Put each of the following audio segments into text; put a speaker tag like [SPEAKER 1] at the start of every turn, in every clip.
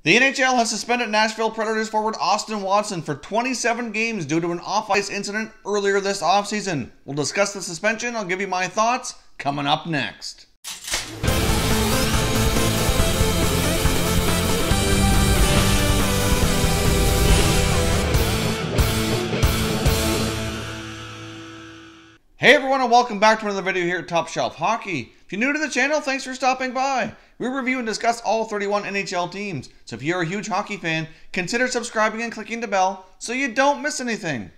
[SPEAKER 1] The NHL has suspended Nashville Predators forward Austin Watson for 27 games due to an off-ice incident earlier this offseason. We'll discuss the suspension. I'll give you my thoughts coming up next. Hey everyone, and welcome back to another video here at Top Shelf Hockey. If you're new to the channel, thanks for stopping by. We review and discuss all 31 NHL teams, so if you're a huge hockey fan, consider subscribing and clicking the bell so you don't miss anything.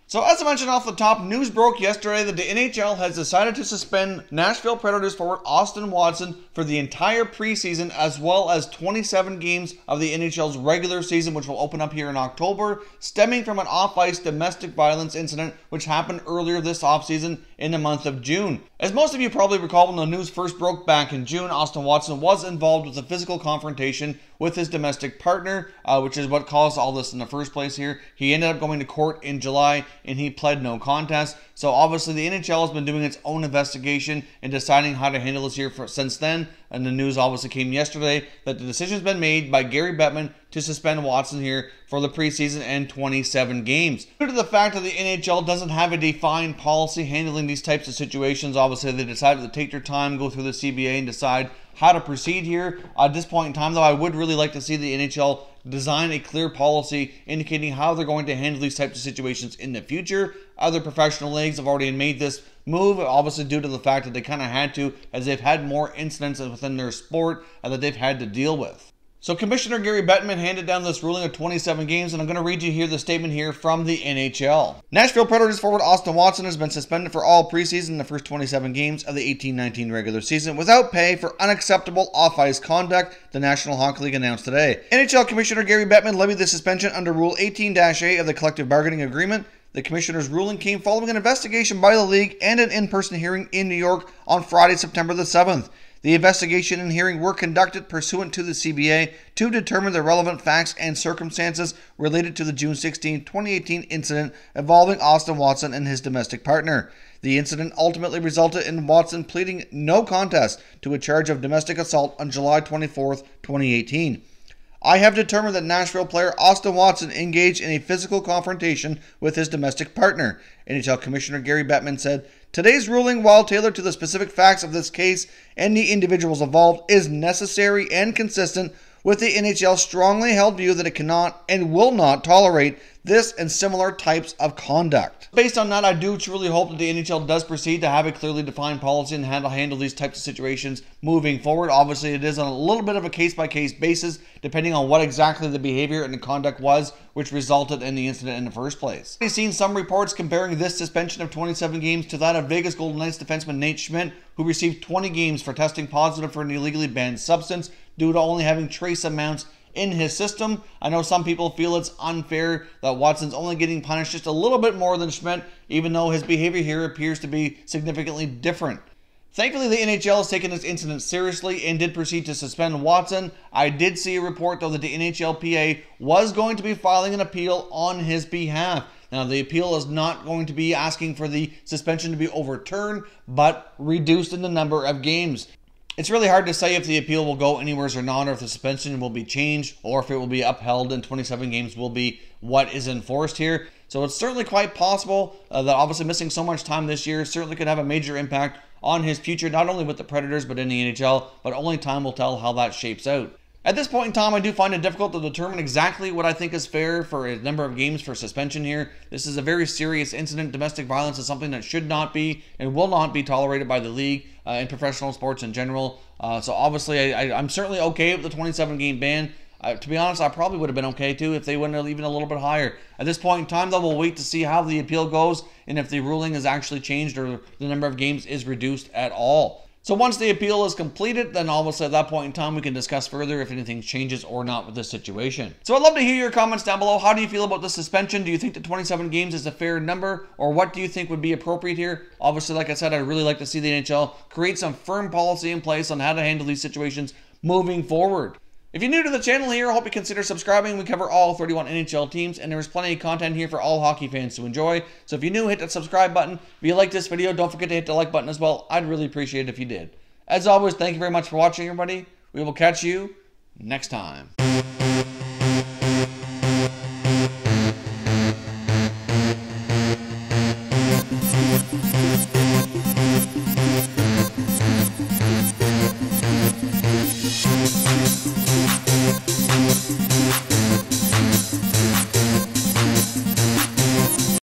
[SPEAKER 1] So as I mentioned off the top, news broke yesterday that the NHL has decided to suspend Nashville Predators forward Austin Watson for the entire preseason, as well as 27 games of the NHL's regular season, which will open up here in October, stemming from an off-ice domestic violence incident which happened earlier this offseason in the month of June. As most of you probably recall, when the news first broke back in June, Austin Watson was involved with a physical confrontation with his domestic partner, which is what caused all this in the first place here. He ended up going to court in July, and he pled no contest. So obviously the NHL has been doing its own investigation and deciding how to handle this here since then. And the news obviously came yesterday that the decision's been made by Gary Bettman to suspend Watson here for the preseason and 27 games. Due to the fact that the NHL doesn't have a defined policy handling these types of situations, obviously they decided to take their time, go through the CBA and decide how to proceed here. At this point in time, though, I would really like to see the NHL design a clear policy indicating how they're going to handle these types of situations in the future. Other professional leagues have already made this move, obviously due to the fact that they kind of had to, as they've had more incidents within their sport that they've had to deal with. So Commissioner Gary Bettman handed down this ruling of 27 games, and I'm going to read you here the statement here from the NHL. Nashville Predators forward Austin Watson has been suspended for all preseason in the first 27 games of the 18-19 regular season without pay for unacceptable off-ice conduct, the National Hockey League announced today. NHL Commissioner Gary Bettman levied the suspension under Rule 18-A of the Collective Bargaining Agreement. The Commissioner's ruling came following an investigation by the league and an in-person hearing in New York on Friday, September the 7th. The investigation and hearing were conducted pursuant to the CBA to determine the relevant facts and circumstances related to the June 16, 2018 incident involving Austin Watson and his domestic partner. The incident ultimately resulted in Watson pleading no contest to a charge of domestic assault on July 24, 2018. I have determined that Nashville player Austin Watson engaged in a physical confrontation with his domestic partner, NHL Commissioner Gary Bettman said. Today's ruling, while tailored to the specific facts of this case and the individuals involved, is necessary and consistent with the NHL's strongly held view that it cannot and will not tolerate this and similar types of conduct. Based on that, I do truly hope that the NHL does proceed to have a clearly defined policy and how to handle these types of situations moving forward. Obviously, it is on a little bit of a case-by-case basis, depending on what exactly the behavior and the conduct was, which resulted in the incident in the first place. We've seen some reports comparing this suspension of 27 games to that of Vegas Golden Knights defenseman Nate Schmidt, who received 20 games for testing positive for an illegally banned substance due to only having trace amounts in his system. I know some people feel it's unfair that Watson's only getting punished just a little bit more than Schmidt, even though his behavior here appears to be significantly different. Thankfully, the NHL has taken this incident seriously and did proceed to suspend Watson. I did see a report, though, that the NHLPA was going to be filing an appeal on his behalf. Now, the appeal is not going to be asking for the suspension to be overturned, but reduced in the number of games. It's really hard to say if the appeal will go anywhere or not, or if the suspension will be changed, or if it will be upheld and 27 games will be what is enforced here. So it's certainly quite possible that obviously missing so much time this year certainly could have a major impact on his future, not only with the Predators, but in the NHL, but only time will tell how that shapes out. At this point in time, I do find it difficult to determine exactly what I think is fair for a number of games for suspension here. This is a very serious incident. Domestic violence is something that should not be and will not be tolerated by the league and professional sports in general. So obviously, I'm certainly okay with the 27-game ban. To be honest, I probably would have been okay too if they went even a little bit higher. At this point in time, though, we'll wait to see how the appeal goes and if the ruling is actually changed or the number of games is reduced at all. So once the appeal is completed, then obviously at that point in time, we can discuss further if anything changes or not with this situation. So I'd love to hear your comments down below. How do you feel about the suspension? Do you think that 27 games is a fair number, or what do you think would be appropriate here? Obviously, like I said, I'd really like to see the NHL create some firm policy in place on how to handle these situations moving forward. If you're new to the channel here, I hope you consider subscribing. We cover all 31 NHL teams, and there's plenty of content here for all hockey fans to enjoy. So if you're new, hit that subscribe button. If you like this video, don't forget to hit the like button as well. I'd really appreciate it if you did. As always, thank you very much for watching, everybody. We will catch you next time.